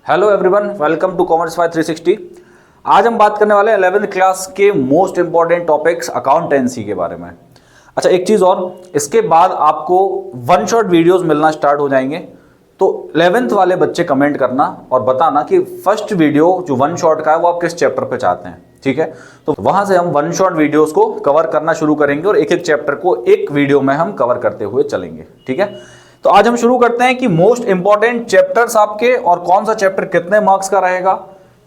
Hello everyone, welcome to commerce 360। आज हम बात करने वाले हैं 11th क्लास के मोस्ट इंपॉर्टेंट टॉपिक्स अकाउंटेंसी के बारे में। अच्छा, एक चीज़ और, इसके बाद आपको वन शॉट वीडियोस मिलना स्टार्ट हो जाएंगे। तो 11th वाले बच्चे कमेंट करना और बताना कि फर्स्ट वीडियो जो वन शॉट का है वो आप किस चैप्टर पे चाहते हैं। ठीक है, तो वहां से हम वन शॉट वीडियोस को कवर करना शुरू करेंगे और एक एक चैप्टर को एक वीडियो में हम कवर करते हुए चलेंगे। ठीक है, तो आज हम शुरू करते हैं कि मोस्ट इंपॉर्टेंट चैप्टर्स आपके और कौन सा चैप्टर कितने मार्क्स का रहेगा,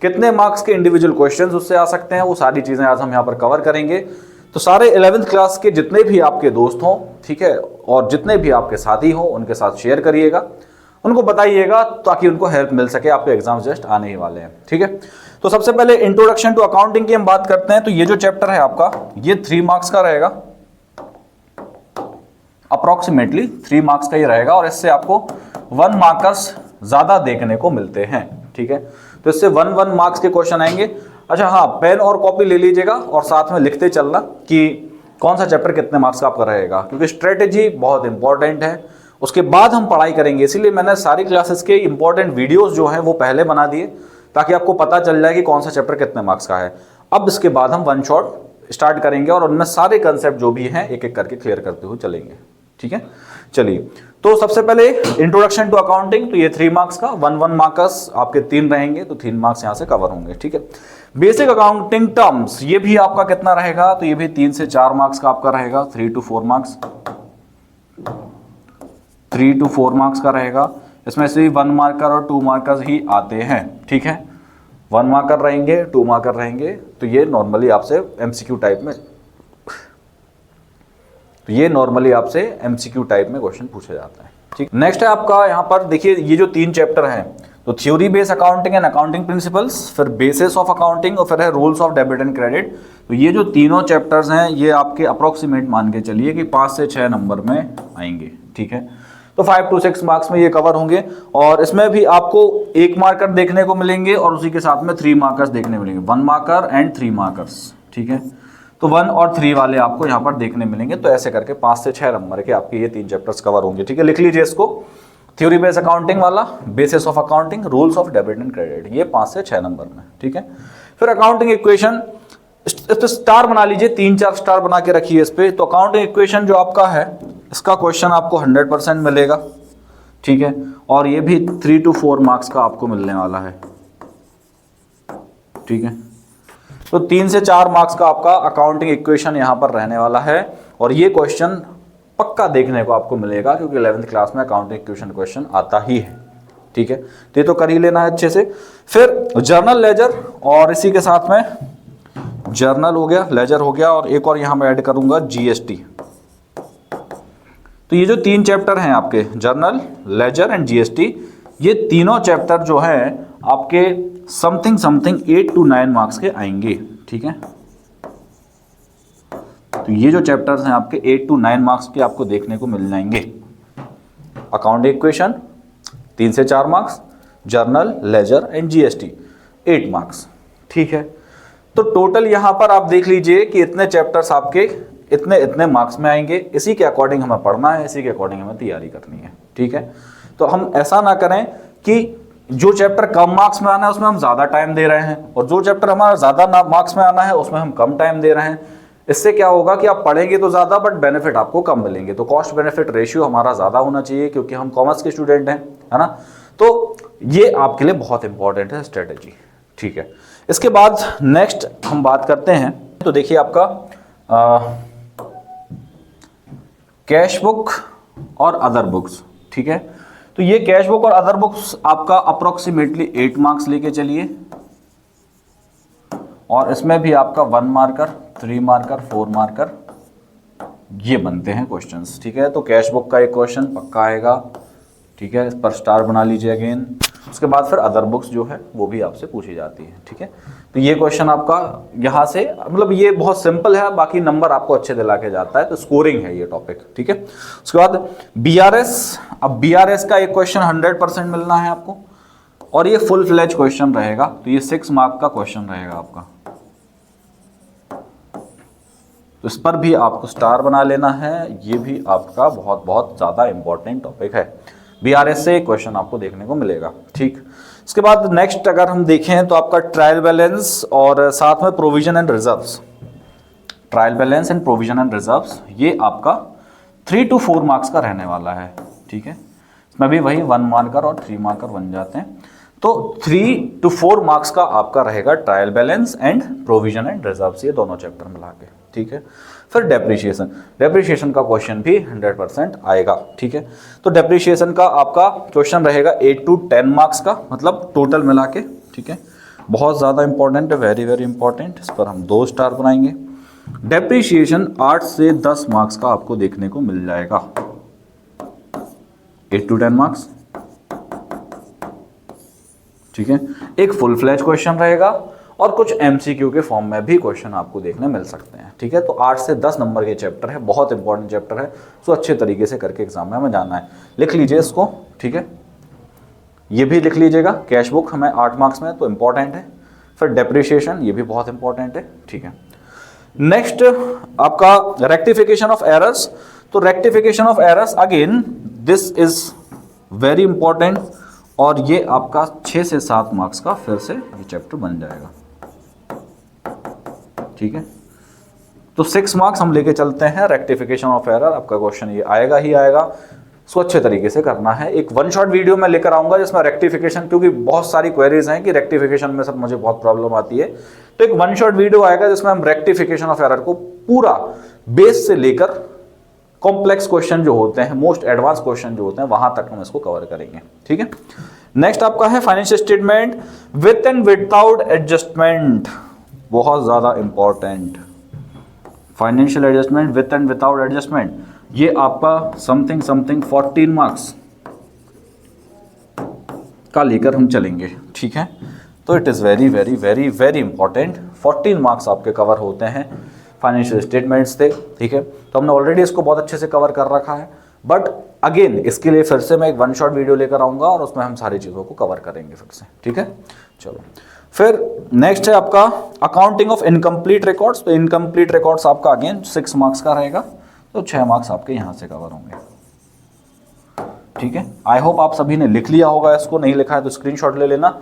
कितने मार्क्स के इंडिविजुअल क्वेश्चंस उससे आ सकते हैं, वो सारी चीजें आज हम यहाँ पर कवर करेंगे। तो सारे 11th क्लास के जितने भी आपके दोस्त हों, ठीक है, और जितने भी आपके साथी हों उनके साथ शेयर करिएगा, उनको बताइएगा ताकि उनको हेल्प मिल सके। आपके एग्जाम जस्ट आने ही वाले हैं। ठीक है, तो सबसे पहले इंट्रोडक्शन टू अकाउंटिंग की हम बात करते हैं। तो ये जो चैप्टर है आपका, ये 3 मार्क्स का रहेगा, अप्रोक्सीमेटली 3 मार्क्स का ही रहेगा और इससे आपको 1 मार्कर्स ज्यादा देखने को मिलते हैं। ठीक है, तो इससे 1 मार्क्स के क्वेश्चन आएंगे। अच्छा हाँ, पेन और कॉपी ले लीजिएगा और साथ में लिखते चलना कि कौन सा चैप्टर कितने मार्क्स का आपका रहेगा, क्योंकि स्ट्रेटेजी बहुत इंपॉर्टेंट है। उसके बाद हम पढ़ाई करेंगे, इसीलिए मैंने सारी क्लासेस के इंपॉर्टेंट वीडियोस जो हैं वो पहले बना दिए ताकि आपको पता चल जाए कि कौन सा चैप्टर कितने मार्क्स का है। अब इसके बाद हम वन शॉट स्टार्ट करेंगे और उनमें सारे कंसेप्ट जो भी हैं एक एक करके क्लियर करते हुए चलेंगे। ठीक है, चलिए, तो सबसे पहले इंट्रोडक्शन टू अकाउंटिंग, तो ये 3 मार्क्स का 1 मार्क्स आपके 3 रहेंगे, तो 3 मार्क्स यहां से कवर होंगे। ठीक है, बेसिक अकाउंटिंग टर्म्स, ये भी आपका कितना रहेगा, तो ये भी 3 से 4 मार्क्स का आपका रहेगा, 3 to 4 मार्क्स, 3 to 4 मार्क्स का रहेगा। इसमें से 1 मार्कर और 2 मार्कर्स ही आते हैं। ठीक है, 1 मार्कर रहेंगे, 2 मार्कर रहेंगे, तो ये नॉर्मली आपसे एमसीक्यू टाइप में, तो ये नॉर्मली आपसे एमसीक्यू टाइप में क्वेश्चन पूछा जाता है। ठीक, नेक्स्ट है आपका यहाँ पर देखिए, ये जो 3 चैप्टर हैं, तो theory base accounting and accounting principles, फिर बेसिस ऑफ अकाउंटिंग और फिर है rules of debit and credit. तो ये जो तीनों चैप्टर्स हैं ये आपके अप्रोक्सीमेट मान के चलिए कि 5 से 6 नंबर में आएंगे। ठीक है, तो 5 to 6 मार्क्स में ये कवर होंगे और इसमें भी आपको 1 मार्कर देखने को मिलेंगे और उसी के साथ में 3 मार्कर्स देखने मिलेंगे, 1 मार्कर एंड 3 मार्कर्स। ठीक है, तो 1 और 3 वाले आपको यहाँ पर देखने मिलेंगे। तो ऐसे करके 5 से 6 नंबर के आपके ये 3 चैप्टर्स कवर होंगे। ठीक है, लिख लीजिए इसको, थ्योरी बेस अकाउंटिंग वाला, basis of accounting, rules of debit and credit, ये 5 से 6 नंबर में। ठीक है, फिर अकाउंटिंग इक्वेशन, इस पे स्टार बना लीजिए, 3-4 स्टार बना के रखिए इस पे। तो अकाउंटिंग इक्वेशन जो आपका है, इसका क्वेश्चन आपको 100% मिलेगा। ठीक है, और ये भी 3 to 4 मार्क्स का आपको मिलने वाला है। ठीक है, तो 3 से 4 मार्क्स का आपका अकाउंटिंग इक्वेशन यहां पर रहने वाला है और ये क्वेश्चन पक्का देखने को आपको मिलेगा क्योंकि 11th क्लास में अकाउंटिंग इक्वेशन क्वेश्चन आता ही है। ठीक है, तो ये तो कर ही लेना है अच्छे से। फिर जर्नल, लेजर और इसी के साथ में जर्नल हो गया, लेजर हो गया और एक और यहां मैं ऐड करूंगा जीएसटी। तो ये जो 3 चैप्टर हैं आपके, जर्नल, लेजर एंड जीएसटी, ये तीनों चैप्टर जो हैं आपके समथिंग 8 to 9 मार्क्स के आएंगे। ठीक है, तो ये जो चैप्टर्स हैं आपके 8 to 9 मार्क्स के आपको देखने को मिल जाएंगे। अकाउंटिंग इक्वेशन 3 से 4 marks, journal, ledger and GST 8 marks. ठीक है, तो टोटल यहां पर आप देख लीजिए कि इतने चैप्टर्स आपके इतने मार्क्स में आएंगे। इसी के अकॉर्डिंग हमें पढ़ना है, इसी के अकॉर्डिंग हमें तैयारी करनी है। ठीक है, तो हम ऐसा ना करें कि जो चैप्टर कम मार्क्स में आना है उसमें हम ज्यादा टाइम दे रहे हैं और जो चैप्टर हमारा ज्यादा मार्क्स में आना है उसमें हम कम टाइम दे रहे हैं। इससे क्या होगा कि आप पढ़ेंगे तो ज्यादा बट बेनिफिट आपको कम मिलेंगे। तो कॉस्ट बेनिफिट रेशियो हमारा ज्यादा होना चाहिए क्योंकि हम कॉमर्स के स्टूडेंट हैं, है ना। तो ये आपके लिए बहुत इंपॉर्टेंट है स्ट्रेटेजी। ठीक है, इसके बाद नेक्स्ट हम बात करते हैं। तो देखिए आपका कैश बुक और अदर बुक्स। ठीक है, तो ये कैश बुक और अदर बुक्स आपका अप्रोक्सीमेटली 8 मार्क्स लेके चलिए और इसमें भी आपका 1 मार्कर, 3 मार्कर, 4 मार्कर ये बनते हैं क्वेश्चंस। ठीक है, तो कैश बुक का एक क्वेश्चन पक्का आएगा। ठीक है, इस पर स्टार बना लीजिए अगेन। उसके बाद फिर अदर बुक्स जो है वो भी आपसे पूछी जाती है। ठीक है, तो ये क्वेश्चन आपका यहाँ से, मतलब ये बहुत सिंपल है, बाकी नंबर आपको अच्छे दिला के जाता है, तो स्कोरिंग है ये टॉपिक। ठीक है, उसके बाद बीआरएस। अब बीआरएस का एक क्वेश्चन 100% मिलना है आपको और ये फुल फ्लेज क्वेश्चन रहेगा, तो ये 6 मार्क का क्वेश्चन रहेगा आपका। तो इस पर भी आपको स्टार बना लेना है, ये भी आपका बहुत बहुत ज्यादा इंपॉर्टेंट टॉपिक है। बीआरएस से क्वेश्चन आपको देखने को मिलेगा। ठीक, इसके बाद नेक्स्ट अगर हम देखें तो आपका ट्रायल बैलेंस और साथ में provision and reserves. Trial balance and provision and reserves ये आपका 3 to 4 मार्क्स का रहने वाला है। ठीक है, इसमें भी वही 1 मार्कर और 3 मार्कर बन जाते हैं। तो 3 to 4 मार्क्स का आपका रहेगा trial balance and provision and reserves, ये दोनों चैप्टर मिला के। ठीक है, फिर डेप्रिशिएशन का क्वेश्चन भी 100% आएगा। ठीक है, तो डेप्रिशिएशन का आपका क्वेश्चन रहेगा 8 to 10 मार्क्स का, मतलब टोटल मिला के। ठीक है, बहुत ज़्यादा इंपॉर्टेंट है, वेरी वेरी इंपॉर्टेंट, इस पर हम 2 स्टार बनाएंगे। डेप्रिशिएशन 8 से 10 मार्क्स का आपको देखने को मिल जाएगा, 8 to 10 मार्क्स। ठीक है, एक फुल फ्लैज क्वेश्चन रहेगा और कुछ एमसीक्यू के फॉर्म में भी क्वेश्चन आपको देखने मिल सकते हैं। ठीक है, तो 8 से 10 नंबर के चैप्टर है, बहुत इंपॉर्टेंट चैप्टर है, तो अच्छे तरीके से करके एग्जाम में हमें जाना है। लिख लीजिए इसको। ठीक है, ये भी लिख लीजिएगा, कैश बुक हमें 8 मार्क्स में तो इंपॉर्टेंट है। फिर डेप्रिशिएशन ये भी बहुत इंपॉर्टेंट है। ठीक है, नेक्स्ट आपका रेक्टिफिकेशन ऑफ एरर्स। तो rectification of errors again this is very important, और ये आपका 6 से 7 मार्क्स का फिर से ये चैप्टर बन जाएगा। ठीक है, तो 6 मार्क्स हम लेके चलते हैं। रेक्टिफिकेशन ऑफ एरर आपका क्वेश्चन ये आएगा ही आएगा, इसको अच्छे तरीके से करना है। एक 1 शॉट वीडियो में लेकर आऊंगा जिसमें रेक्टिफिकेशन, क्योंकि बहुत सारी क्वेरीज हैं कि रेक्टिफिकेशन में सब मुझे बहुत प्रॉब्लम आती है, तो एक 1 शॉट वीडियो आएगा जिसमें हम रेक्टिफिकेशन ऑफ एरर को पूरा बेस से लेकर कॉम्प्लेक्स क्वेश्चन जो होते हैं, मोस्ट एडवांस क्वेश्चन जो होते हैं, वहां तक हम इसको कवर करेंगे। ठीक है, नेक्स्ट आपका है financial statement with and without adjustment, बहुत ज्यादा important. Financial adjustment with and without adjustment, ये आपका समथिंग 14 मार्क्स का लेकर हम चलेंगे। ठीक है, तो it is very very very very important. 14 marks आपके कवर होते हैं फाइनेंशियल स्टेटमेंट्स से। ठीक है, तो हमने ऑलरेडी इसको बहुत अच्छे से कवर कर रखा है, बट अगेन इसके लिए फिर से मैं एक 1 शॉट वीडियो लेकर आऊंगा और उसमें हम सारी चीज़ों को कवर करेंगे फिर से। ठीक है, चलो फिर नेक्स्ट है आपका अकाउंटिंग ऑफ इनकम्प्लीट रिकॉर्ड्स। तो इनकम्प्लीट रिकॉर्ड्स आपका अगेन 6 मार्क्स का रहेगा, तो 6 मार्क्स आपके यहाँ से कवर होंगे। ठीक है, आई होप आप सभी ने लिख लिया होगा इसको, नहीं लिखा है तो स्क्रीनशॉट ले लेना।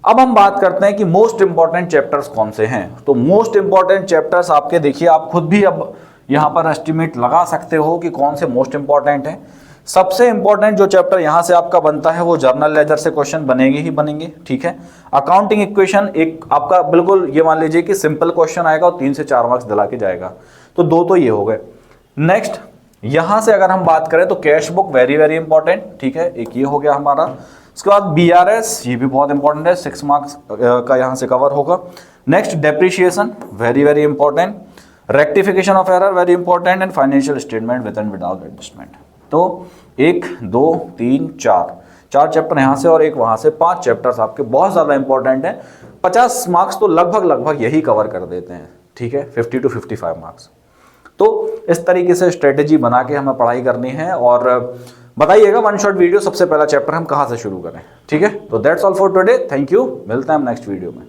अब हम बात करते हैं कि मोस्ट इंपॉर्टेंट चैप्टर्स कौन से हैं। तो मोस्ट इंपॉर्टेंट चैप्टर्स आपके देखिए, आप खुद भी अब यहाँ पर एस्टिमेट लगा सकते हो कि कौन से मोस्ट इंपॉर्टेंट हैं। सबसे इंपॉर्टेंट जो चैप्टर यहाँ से आपका बनता है वो जर्नल लेजर से क्वेश्चन बनेंगे ही बनेंगे। ठीक है, अकाउंटिंग इक्वेशन एक आपका बिल्कुल ये मान लीजिए कि सिंपल क्वेश्चन आएगा और 3 से 4 मार्क्स दिला के जाएगा, तो 2 तो ये हो गए। नेक्स्ट यहाँ से अगर हम बात करें तो cash book very very important. ठीक है, एक ये हो गया हमारा। उसके बाद बीआरएस ये भी बहुत इंपॉर्टेंट है, 6 मार्क्स का यहाँ से कवर होगा। Next depreciation very very important, rectification of error very important, and financial statement with and without adjustment. तो 1 2 3 4 चैप्टर यहाँ से और एक वहाँ से, 5 चैप्टर्स आपके बहुत ज़्यादा इंपॉर्टेंट हैं। 50 मार्क्स तो लगभग यही कवर कर देते हैं। ठीक है, 50 to 55 मार्क्स। तो इस तरीके से स्ट्रेटेजी बना के हमें पढ़ाई करनी है। और बताइएगा 1 शॉट वीडियो सबसे पहला चैप्टर हम कहाँ से शुरू करें। ठीक है, तो that's all for today, thank you, मिलते हैं हम नेक्स्ट वीडियो में।